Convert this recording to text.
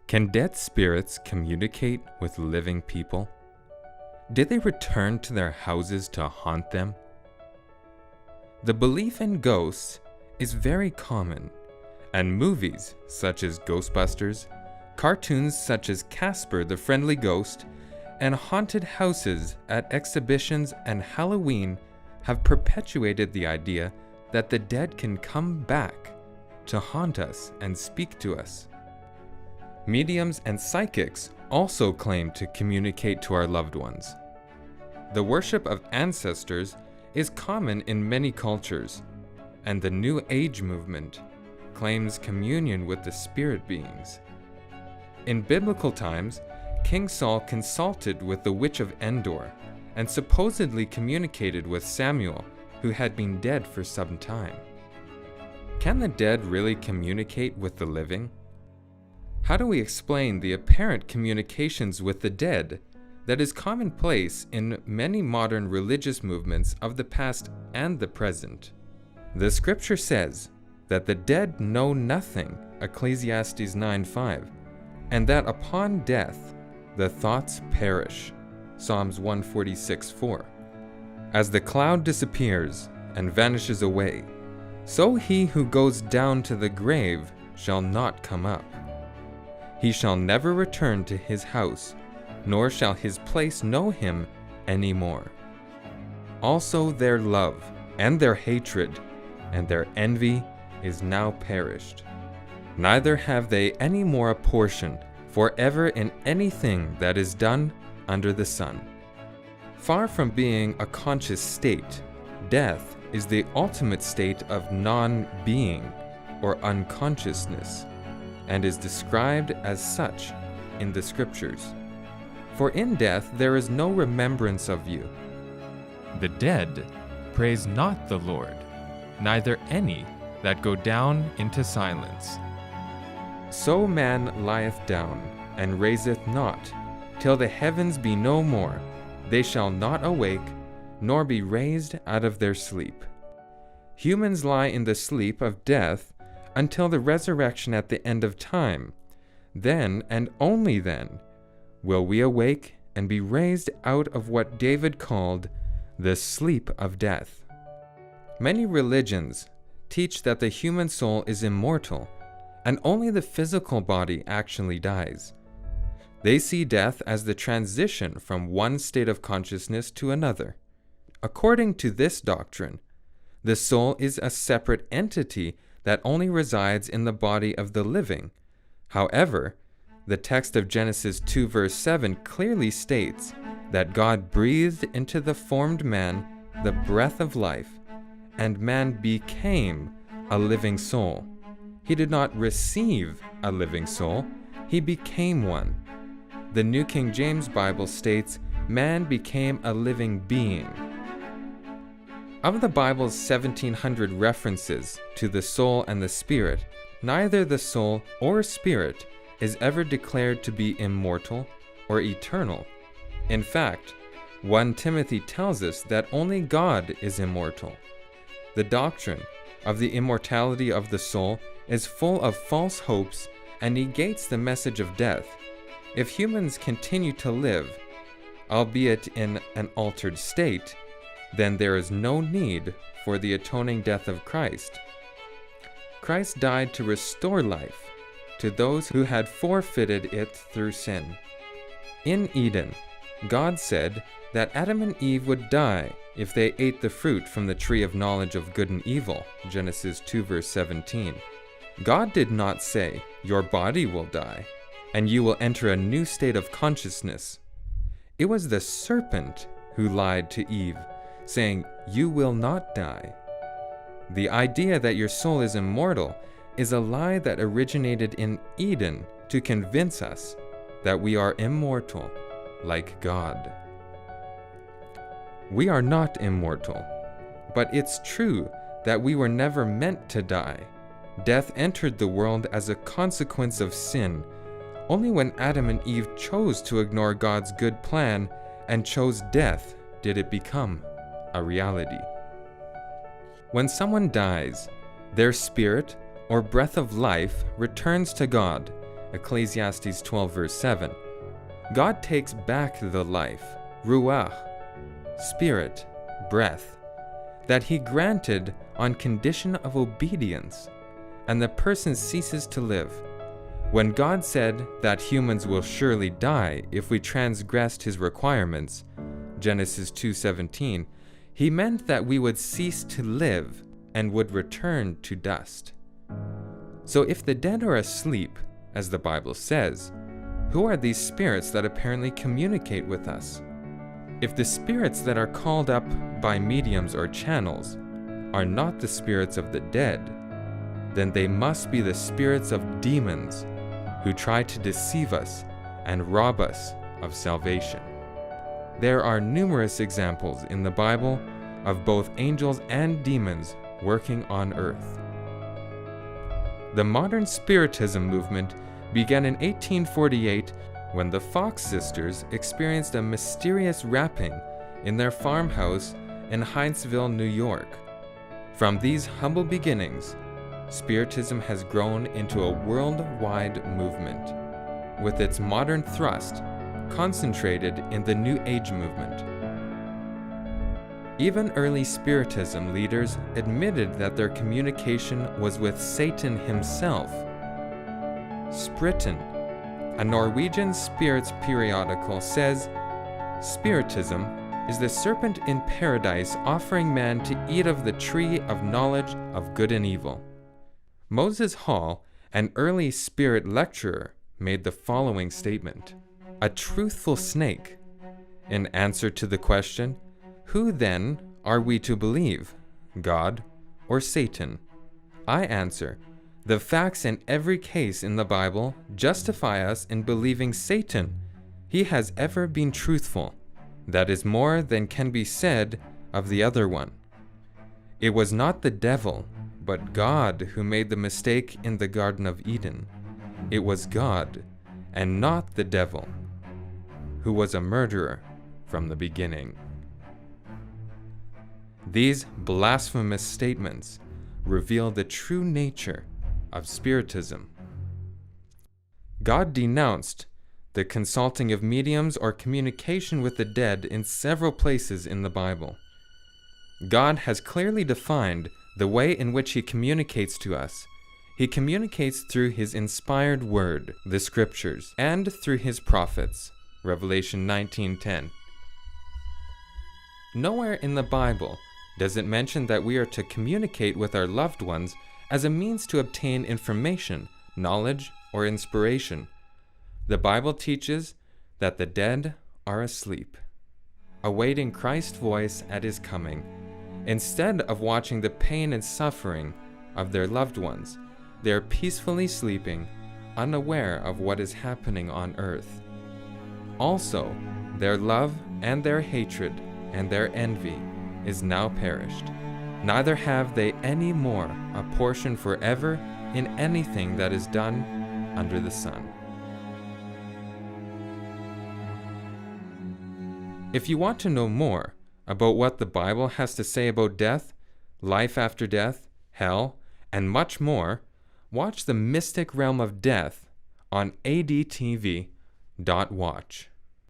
Can dead spirits communicate with living people? Did they return to their houses to haunt them? The belief in ghosts is very common, and movies such as Ghostbusters, cartoons such as Casper the Friendly Ghost, and haunted houses at exhibitions and Halloween have perpetuated the idea that the dead can come back to haunt us and speak to us. Mediums and psychics also claim to communicate to our loved ones. The worship of ancestors is common in many cultures, and the New Age movement claims communion with the spirit beings. In biblical times, King Saul consulted with the witch of Endor and supposedly communicated with Samuel, who had been dead for some time. Can the dead really communicate with the living? How do we explain the apparent communications with the dead that is commonplace in many modern religious movements of the past and the present? The scripture says that the dead know nothing, Ecclesiastes 9:5, and that upon death the thoughts perish, Psalms 146:4. As the cloud disappears and vanishes away, so he who goes down to the grave shall not come up. He shall never return to his house, nor shall his place know him any more. Also their love and their hatred and their envy is now perished. Neither have they any more a portion forever in anything that is done under the sun. Far from being a conscious state, death is the ultimate state of non-being or unconsciousness, and is described as such in the scriptures. For in death there is no remembrance of you. The dead praise not the Lord, neither any that go down into silence. So man lieth down, and raiseth not, till the heavens be no more. They shall not awake, nor be raised out of their sleep. Humans lie in the sleep of death until the resurrection at the end of time. Then, and only then, will we awake and be raised out of what David called the sleep of death. Many religions teach that the human soul is immortal, and only the physical body actually dies. They see death as the transition from one state of consciousness to another. According to this doctrine, the soul is a separate entity that only resides in the body of the living. However, the text of Genesis 2 verse 7 clearly states that God breathed into the formed man the breath of life, and man became a living soul. He did not receive a living soul, he became one. The New King James Bible states, man became a living being. Of the Bible's 1,700 references to the soul and the spirit, neither the soul or spirit is ever declared to be immortal or eternal. In fact, 1 Timothy tells us that only God is immortal. The doctrine of the immortality of the soul is full of false hopes and negates the message of death. If humans continue to live, albeit in an altered state, then there is no need for the atoning death of Christ. Christ died to restore life to those who had forfeited it through sin. In Eden, God said that Adam and Eve would die if they ate the fruit from the tree of knowledge of good and evil, Genesis 2 verse 17. God did not say, your body will die, and you will enter a new state of consciousness. It was the serpent who lied to Eve, saying, you will not die. The idea that your soul is immortal is a lie that originated in Eden to convince us that we are immortal like God. We are not immortal, but it's true that we were never meant to die. Death entered the world as a consequence of sin. Only when Adam and Eve chose to ignore God's good plan and chose death did it become a reality. When someone dies, their spirit or breath of life returns to God Ecclesiastes 12 verse 7, God takes back the life, ruach, spirit, breath, that he granted on condition of obedience, and the person ceases to live. When God said that humans will surely die if we transgressed his requirements, Genesis 2:17, he meant that we would cease to live and would return to dust. So if the dead are asleep, as the Bible says, who are these spirits that apparently communicate with us? If the spirits that are called up by mediums or channels are not the spirits of the dead, then they must be the spirits of demons who try to deceive us and rob us of salvation. There are numerous examples in the Bible of both angels and demons working on earth. The modern Spiritism movement began in 1848 when the Fox sisters experienced a mysterious rapping in their farmhouse in Hinesville, New York. From these humble beginnings, Spiritism has grown into a worldwide movement, with its modern thrust concentrated in the New Age movement. Even early Spiritism leaders admitted that their communication was with Satan himself. Spritten, a Norwegian spirits periodical, says, "Spiritism is the serpent in paradise offering man to eat of the tree of knowledge of good and evil." Moses Hall, an early spirit lecturer, made the following statement: "A truthful snake. In answer to the question, who then are we to believe, God or Satan? I answer, the facts in every case in the Bible justify us in believing Satan. He has ever been truthful. That is more than can be said of the other one. It was not the devil, but God who made the mistake in the Garden of Eden. It was God, and not the devil, who was a murderer from the beginning." These blasphemous statements reveal the true nature of Spiritism. God denounced the consulting of mediums or communication with the dead in several places in the Bible. God has clearly defined the way in which he communicates to us. He communicates through his inspired word, the scriptures, and through his prophets, Revelation 19:10. Nowhere in the Bible does it mention that we are to communicate with our loved ones as a means to obtain information, knowledge, or inspiration. The Bible teaches that the dead are asleep, awaiting Christ's voice at his coming. Instead of watching the pain and suffering of their loved ones, they are peacefully sleeping, unaware of what is happening on earth. Also, their love and their hatred and their envy is now perished. Neither have they any more a portion forever in anything that is done under the sun. If you want to know more about what the Bible has to say about death, life after death, hell, and much more, watch The Mystic Realm of Death on adtv.watch.